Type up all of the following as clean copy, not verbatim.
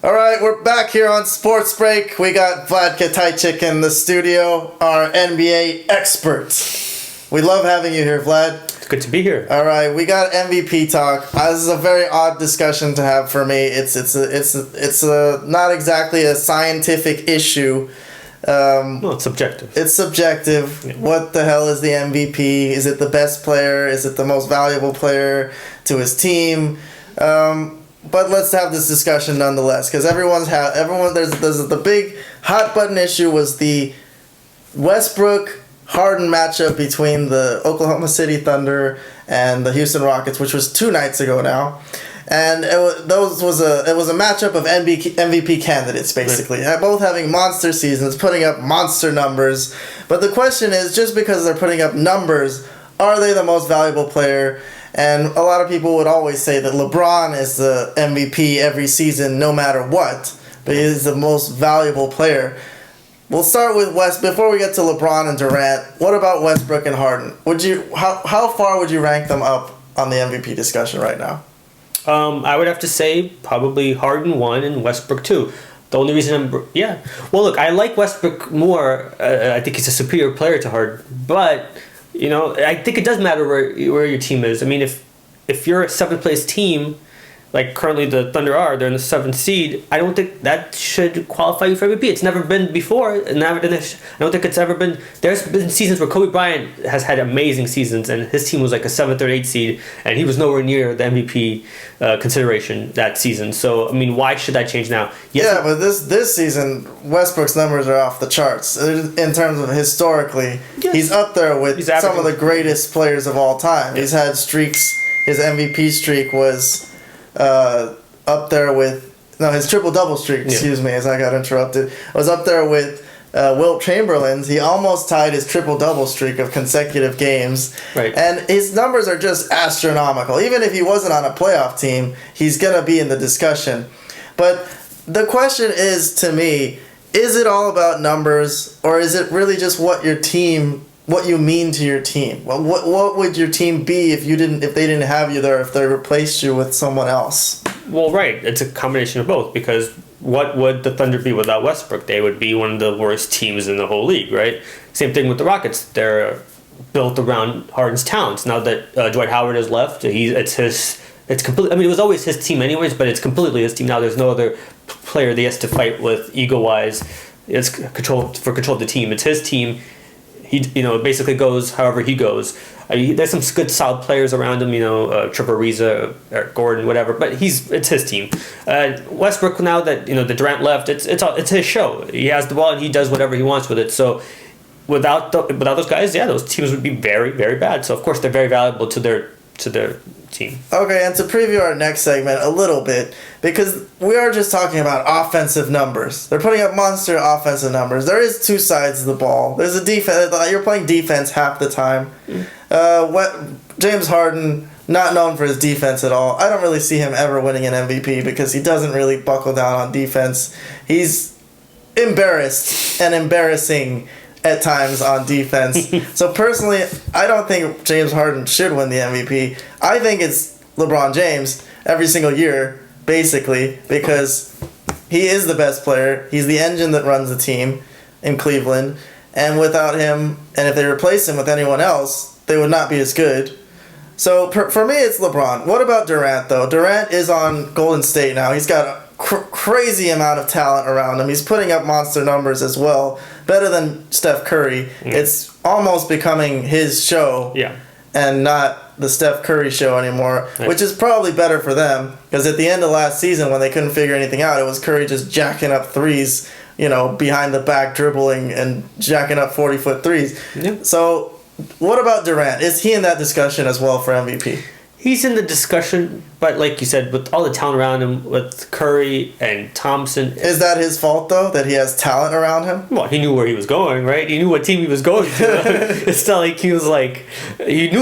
All right, we're back here on Sports Break. We got Vlad Katajcik in the studio, our NBA expert. We love having you here, Vlad. It's good to be here. All right, we got MVP talk. This is a very odd discussion to have for me. It's not exactly a scientific issue. No, it's subjective. It's subjective. Yeah. What the hell is the MVP? Is it the best player? Is it the most valuable player to his team? But let's have this discussion nonetheless, because there's the big hot button issue was the Westbrook Harden matchup between the Oklahoma City Thunder and the Houston Rockets, which was 2 nights ago now. And it was a matchup of MVP candidates, basically. Right. Both having monster seasons, putting up monster numbers. But the question is, just because they're putting up numbers, are they the most valuable player? And a lot of people would always say that LeBron is the MVP every season, no matter what. But he's the most valuable player. We'll start with West. Before we get to LeBron and Durant, what about Westbrook and Harden? How far would you rank them up on the MVP discussion right now? I would have to say probably Harden 1 and Westbrook 2. The only reason well, look, I like Westbrook more. I think he's a superior player to Harden, but I think it does matter where your team is. I mean, if you're a 7th place team, like currently the Thunder are, they're in the 7th seed, I don't think that should qualify you for MVP. It's never been before. I don't think it's ever been. There's been seasons where Kobe Bryant has had amazing seasons, and his team was like a 7th or 8th seed, and he was nowhere near the MVP consideration that season. So, I mean, why should that change now? Yes, but this season, Westbrook's numbers are off the charts. In terms of historically, yes. He's up there with some of the greatest players of all time. Yes. He's had streaks. His MVP streak was up there with his triple-double streak, as I got interrupted, was up there with Wilt Chamberlain's. He almost tied his triple-double streak of consecutive games. Right. And his numbers are just astronomical. Even if he wasn't on a playoff team, he's going to be in the discussion. But the question is, to me, is it all about numbers, or is it really just what you mean to your team? Well, what would your team be if they didn't have you there, if they replaced you with someone else? Well, right. It's a combination of both, because what would the Thunder be without Westbrook? They would be one of the worst teams in the whole league, right? Same thing with the Rockets. They're built around Harden's talents. Now that Dwight Howard has left, it's completely. I mean, it was always his team anyways, but it's completely his team now. There's no other player that he has to fight with ego-wise. It's control of the team. It's his team. He basically goes however he goes. There's some good solid players around him, Trevor Ariza, Eric Gordon, whatever. But it's his team. Westbrook, now that the Durant left, it's his show. He has the ball and he does whatever he wants with it. So without those guys, those teams would be very, very bad. So of course they're very valuable to their team. Okay, and to preview our next segment a little bit, because we are just talking about offensive numbers. They're putting up monster offensive numbers. There is 2 sides of the ball. There's a defense. You're playing defense half the time. James Harden, not known for his defense at all. I don't really see him ever winning an MVP because he doesn't really buckle down on defense. He's embarrassed and embarrassing at times on defense. So personally, I don't think James Harden should win the MVP. I think it's LeBron James every single year, basically, because he is the best player. He's the engine that runs the team in Cleveland. And without him, and if they replace him with anyone else, they would not be as good. So for me, it's LeBron. What about Durant, though? Durant is on Golden State now. He's got a crazy amount of talent around him. He's putting up monster numbers as well. Better than Steph Curry. Mm. It's almost becoming his show and not the Steph Curry show anymore, which is probably better for them, because at the end of last season when they couldn't figure anything out, it was Curry just jacking up threes, behind the back, dribbling and jacking up 40-foot threes. Yeah. So what about Durant? Is he in that discussion as well for MVP? He's in the discussion, but like you said, with all the talent around him, with Curry and Thompson. Is that his fault, though, that he has talent around him? Well, he knew where he was going, right? He knew what team he was going to. It's not like he knew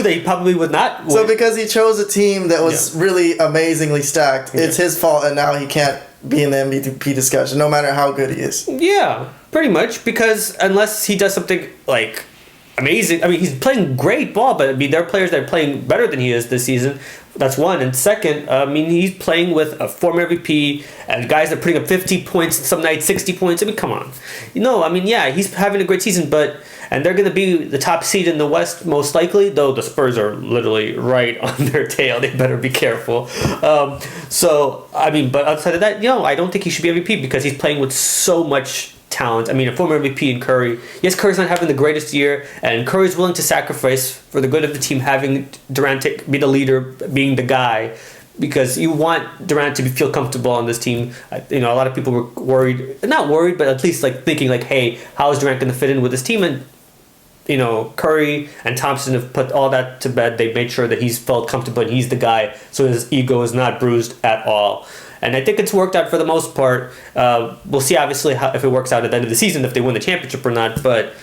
that he probably would not win. So because he chose a team that was really amazingly stacked, it's his fault, and now he can't be in the MVP discussion, no matter how good he is. Yeah, pretty much, because unless he does something like amazing. I mean, he's playing great ball, but I mean, there are players that are playing better than he is this season. That's one. And second, I mean, he's playing with a former MVP and guys that are putting up 50 points some nights, 60 points. I mean, come on. I mean, yeah, he's having a great season, and they're going to be the top seed in the West most likely, though the Spurs are literally right on their tail. They better be careful. So, I mean, but outside of that, I don't think he should be MVP because he's playing with so much talent. I mean, a former MVP in Curry. Yes, Curry's not having the greatest year, and Curry's willing to sacrifice for the good of the team, having Durant be the leader, being the guy, because you want Durant to feel comfortable on this team. A lot of people were worried, not worried, but at least like thinking like, hey, how is Durant going to fit in with this team? And Curry and Thompson have put all that to bed. They made sure that he's felt comfortable and he's the guy, so his ego is not bruised at all. And I think it's worked out for the most part. We'll see, obviously, if it works out at the end of the season, if they win the championship or not. But,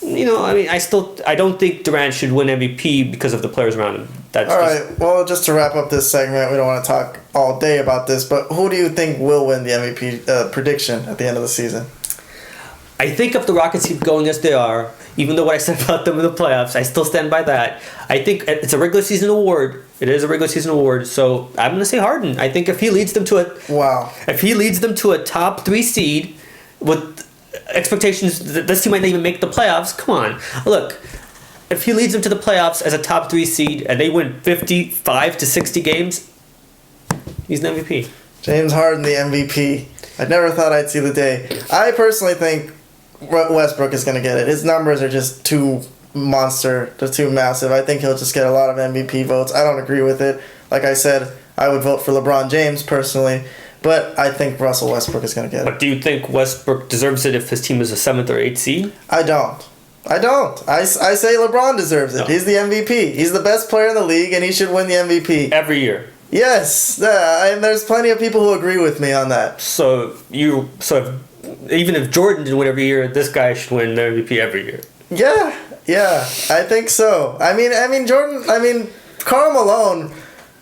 I mean, I don't think Durant should win MVP because of the players around him. All right. Well, just to wrap up this segment, we don't want to talk all day about this, but who do you think will win the MVP prediction at the end of the season? I think if the Rockets keep going as they are, even though what I said about them in the playoffs, I still stand by that. I think it's a regular season award. It is a regular season award, so I'm going to say Harden. I think if he leads them to a top 3 seed with expectations that this team might not even make the playoffs, come on. Look, if he leads them to the playoffs as a top 3 seed and they win 55 to 60 games, he's an MVP. James Harden, the MVP. I never thought I'd see the day. I personally think Westbrook is going to get it. His numbers are just too monster, they're too massive. I think he'll just get a lot of MVP votes. I don't agree with it. Like I said, I would vote for LeBron James personally, but I think Russell Westbrook is going to get it. But do you think Westbrook deserves it if his team is a 7th or 8th seed? I don't. I say LeBron deserves it. No. He's the MVP. He's the best player in the league, and he should win the MVP. Every year. Yes, and there's plenty of people who agree with me on that. So even if Jordan didn't win every year, this guy should win the MVP every year. Yeah, I think so. I mean, Jordan. Karl Malone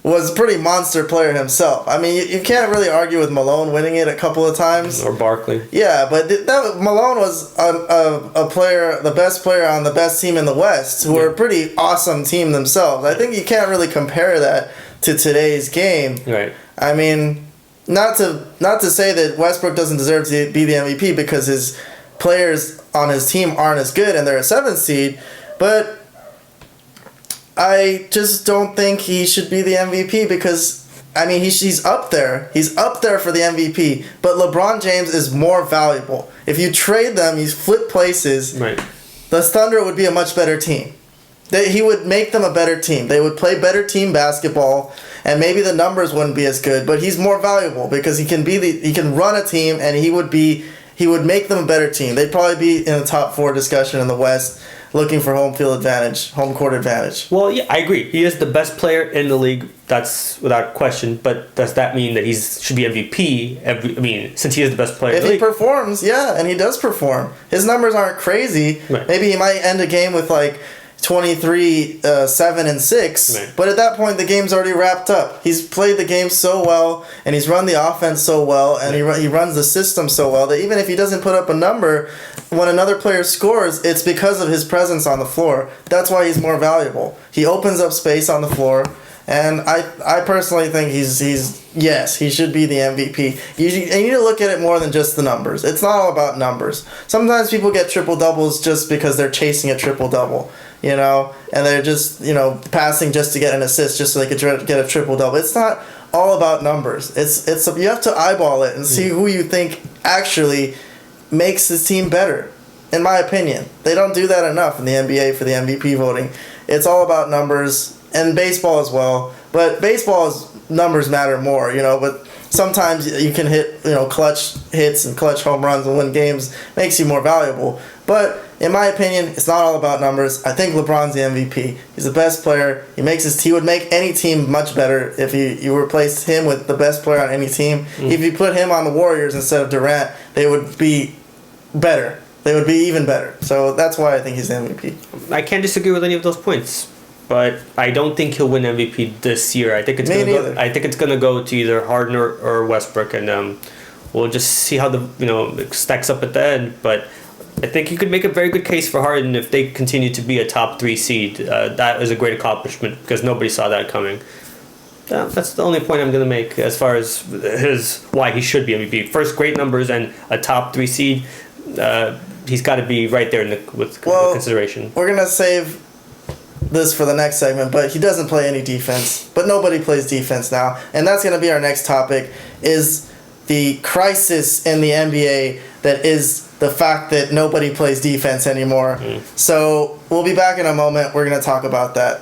was a pretty monster player himself. I mean, you can't really argue with Malone winning it a couple of times. Or Barkley. Yeah, but Malone was a player, the best player on the best team in the West, who were a pretty awesome team themselves. I think you can't really compare that to today's game. Right. I mean, not to say that Westbrook doesn't deserve to be the MVP because his players on his team aren't as good and they're a 7th seed, but I just don't think he should be the MVP because, I mean, he's up there. He's up there for the MVP, but LeBron James is more valuable. If you trade them, you flip places, right. The Thunder would be a much better team. He would make them a better team. They would play better team basketball, and maybe the numbers wouldn't be as good, but he's more valuable because he can run a team, and he would make them a better team. They'd probably be in the top 4 discussion in the West, looking for home court advantage. Well, yeah, I agree. He is the best player in the league. That's without question. But does that mean that he should be MVP? Since he is the best player in the league. If he performs, yeah, and he does perform. His numbers aren't crazy. Right. Maybe he might end a game with like 23, 7, and 6. Right. But at that point, the game's already wrapped up. He's played the game so well, and he's run the offense so well, and he runs the system so well that even if he doesn't put up a number, when another player scores, it's because of his presence on the floor. That's why he's more valuable. He opens up space on the floor, and I personally think he should be the MVP. You need to look at it more than just the numbers. It's not all about numbers. Sometimes people get triple-doubles just because they're chasing a triple-double. And they're just, passing just to get an assist, just so they could get a triple-double. It's not all about numbers. It's you have to eyeball it and see who you think actually makes his team better. In my opinion, they don't do that enough in the NBA for the MVP voting. It's all about numbers, and baseball as well. But baseball's numbers matter more, but sometimes you can hit, clutch hits and clutch home runs and win games. Makes you more valuable. But in my opinion, it's not all about numbers. I think LeBron's the MVP. He's the best player. He would make any team much better if you replaced him with the best player on any team. If you put him on the Warriors instead of Durant, they would be better. They would be even better. So that's why I think he's the MVP. I can't disagree with any of those points, but I don't think he'll win MVP this year. I think it's gonna go to either Harden or Westbrook, and we'll just see how it stacks up at the end. But I think you could make a very good case for Harden if they continue to be a top 3 seed. That is a great accomplishment because nobody saw that coming. That's the only point I'm going to make as far as why he should be MVP. First, great numbers and a top 3 seed. He's got to be right there with consideration. We're gonna save this for the next segment, but he doesn't play any defense. But nobody plays defense now, and that's gonna be our next topic: is the crisis in the NBA that is the fact that nobody plays defense anymore. So we'll be back in a moment. We're gonna talk about that.